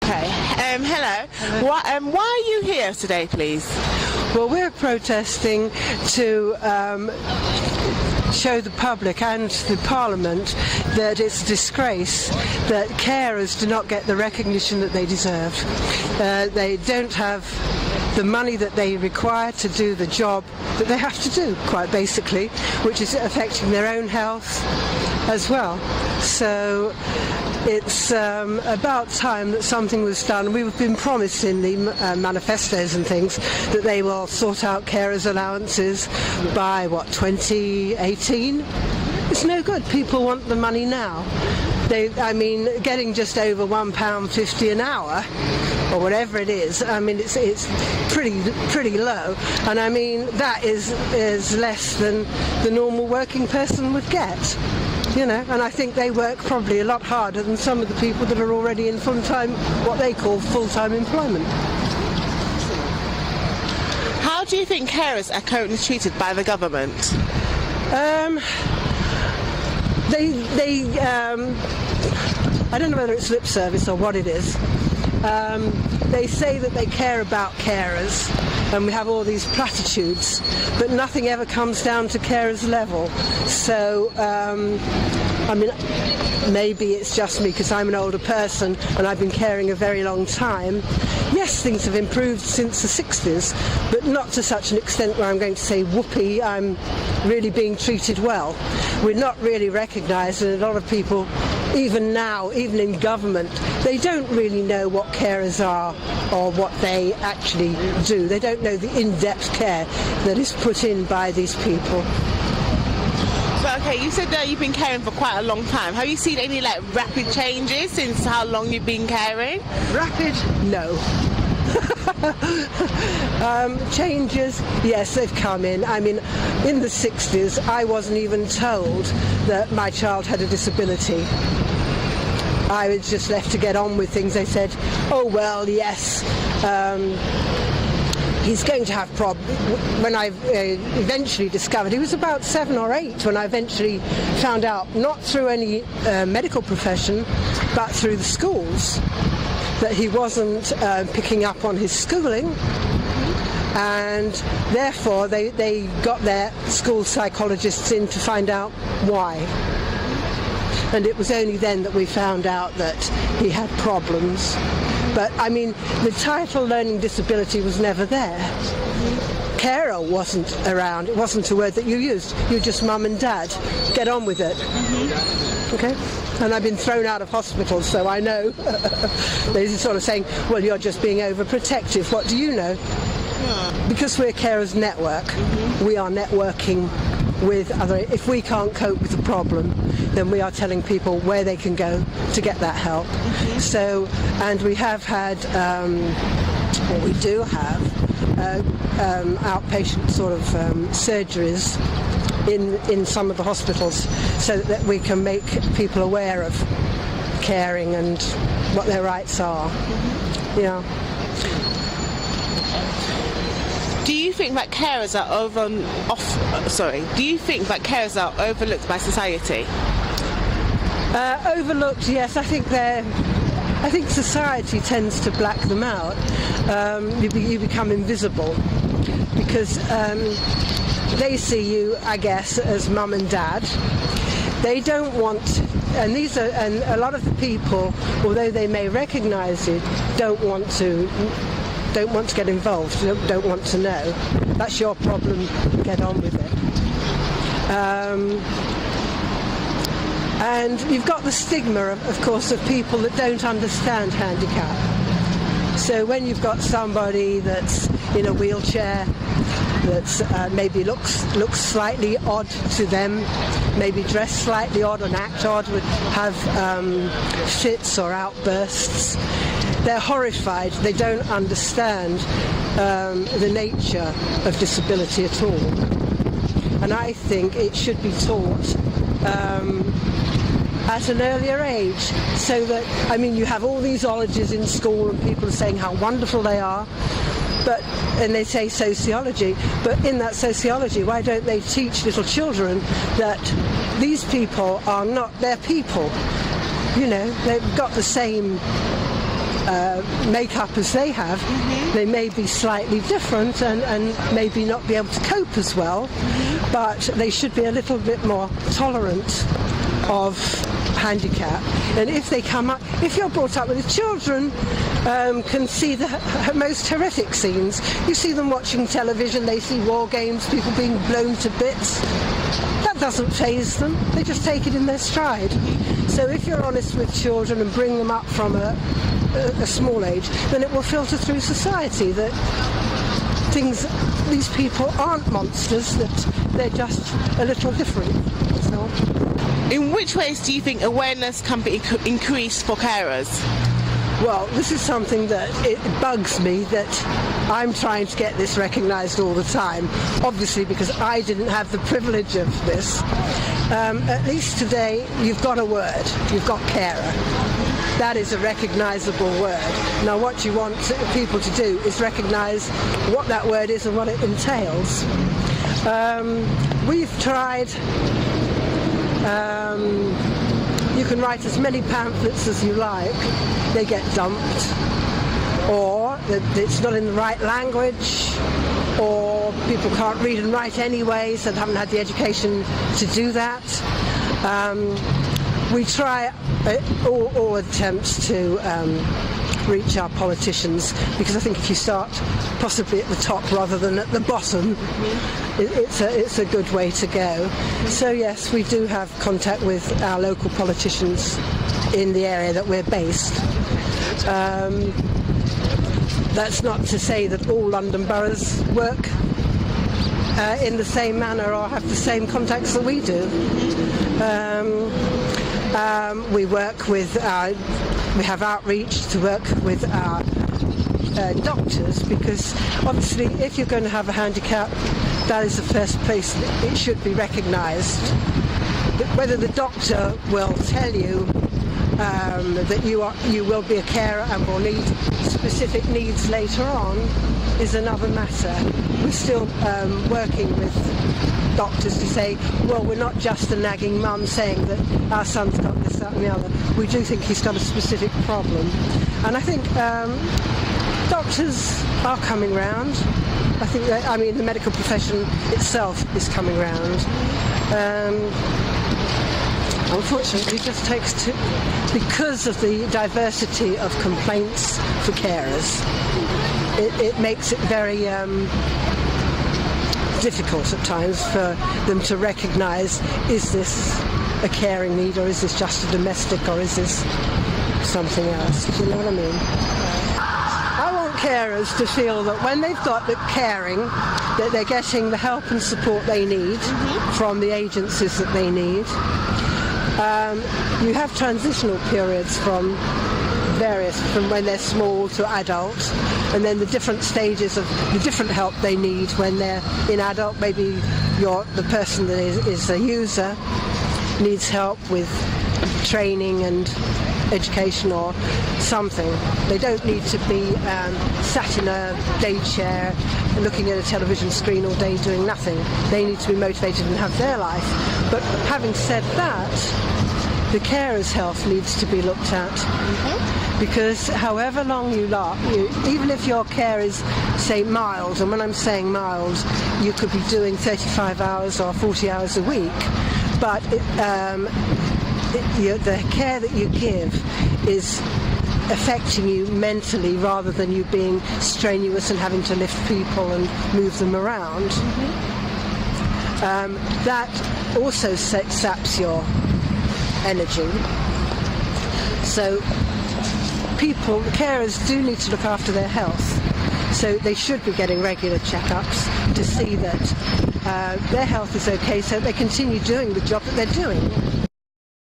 Okay. Hello. Why are you here today, please? Well, we're protesting to show the public and the Parliament that it's a disgrace that carers do not get the recognition that they deserve. They don't have the money that they require to do the job that they have to do, quite basically, which is affecting their own health as well. So it's about time that something was done. We've been promised in the manifestos and things that they will sort out carers allowances by, 2018? It's no good. People want the money now. Getting just over £1.50 an hour, or whatever it is, it's pretty low, and that is less than the normal working person would get. And I think they work probably a lot harder than some of the people that are already in full-time, what they call full-time employment. How do you think carers are currently treated by the government? I don't know whether it's lip service or what it is. They say that they care about carers, and we have all these platitudes, but nothing ever comes down to carers' level. So, maybe it's just me because I'm an older person and I've been caring a very long time. Yes, things have improved since the 60s, but not to such an extent where I'm going to say, whoopee, I'm really being treated well. We're not really recognised, and a lot of people, even now, even in government, they don't really know what carers are or what they actually do. They don't know the in-depth care that is put in by these people. So, okay, you said that you've been caring for quite a long time. Have you seen any rapid changes since how long you've been caring? Rapid? No. Changes, yes, they've come in. In the 60s, I wasn't even told that my child had a disability. I was just left to get on with things. They said, oh, well, yes, he's going to have problems. When I eventually discovered, he was about 7 or 8 when I eventually found out, not through any medical profession, but through the schools, that he wasn't picking up on his schooling, and therefore they got their school psychologists in to find out why. And it was only then that we found out that he had problems. But the title learning disability was never there. Carer wasn't around. It wasn't a word that you used. You were just mum and dad. Get on with it. Okay? And I've been thrown out of hospitals, so I know. They're sort of saying, well, you're just being overprotective. What do you know? Because we're Carers Network, we are networking with other. If we can't cope with the problem, then we are telling people where they can go to get that help. So, and we have had, or we do have, outpatient sort of surgeries in some of the hospitals, so that we can make people aware of caring and what their rights are. Yeah. Do you think that carers are Do you think that carers are overlooked by society? Overlooked, yes. I think society tends to black them out. You become invisible because they see you, I guess, as mum and dad. They don't want, and a lot of the people, although they may recognise it, don't want to get involved, don't want to know. That's your problem, get on with it. And you've got the stigma, of course, of people that don't understand handicap. So when you've got somebody that's in a wheelchair, that maybe looks slightly odd to them, maybe dressed slightly odd and act odd, would have fits or outbursts, they're horrified. They don't understand the nature of disability at all. And I think it should be taught at an earlier age, so that, you have all these ologies in school and people are saying how wonderful they are, and they say sociology, but in that sociology, why don't they teach little children that these people are not their people? They've got the same makeup as they have, they may be slightly different and maybe not be able to cope as well, but they should be a little bit more tolerant of handicap. And if they come up, if you're brought up with children, can see the most horrific scenes. You see them watching television, they see war games, people being blown to bits. That doesn't faze them, they just take it in their stride. So if you're honest with children and bring them up from a small age, then it will filter through society that these people aren't monsters, that they're just a little different. So, in which ways do you think awareness can be increased for carers? well, this is something that it bugs me, that I'm trying to get this recognised all the time, obviously because I didn't have the privilege of this. At least today you've got a word, you've got carer. That is a recognisable word. Now what you want people to do is recognise what that word is and what it entails. We've tried, you can write as many pamphlets as you like, they get dumped, or it's not in the right language, or people can't read and write anyway, so they haven't had the education to do that. We try all attempts to reach our politicians, because I think if you start possibly at the top rather than at the bottom, it's a good way to go. So yes, we do have contact with our local politicians in the area that we're based. That's not to say that all London boroughs work in the same manner or have the same contacts that we do. We work with we have outreach to work with our doctors, because obviously if you're going to have a handicap, that is the first place that it should be recognised. Whether the doctor will tell you that you will be a carer and will need specific needs later on is another matter. We're still working with doctors to say, well, we're not just a nagging mum saying that our son's got this, that and the other. We do think he's got a specific problem. And I think doctors are coming round. I think that, I mean, the medical profession itself is coming round. Unfortunately, it just takes because of the diversity of complaints for carers, it makes it very difficult at times for them to recognise, is this a caring need, or is this just a domestic, or is this something else? Do you know what I mean? I want carers to feel that when they've got the caring, that they're getting the help and support they need from the agencies that they need. You have transitional periods from when they're small to adult, and then the different stages of the different help they need when they're in adult. Maybe the person that is a user needs help with training and education or something. They don't need to be sat in a day chair looking at a television screen all day doing nothing. They need to be motivated and have their life. But having said that, the carer's health needs to be looked at. Because however long even if your care is, say, mild, and when I'm saying mild, you could be doing 35 hours or 40 hours a week, but the care that you give is affecting you mentally rather than you being strenuous and having to lift people and move them around. That also saps your energy. So carers do need to look after their health. So they should be getting regular checkups to see that their health is okay, so they continue doing the job that they're doing.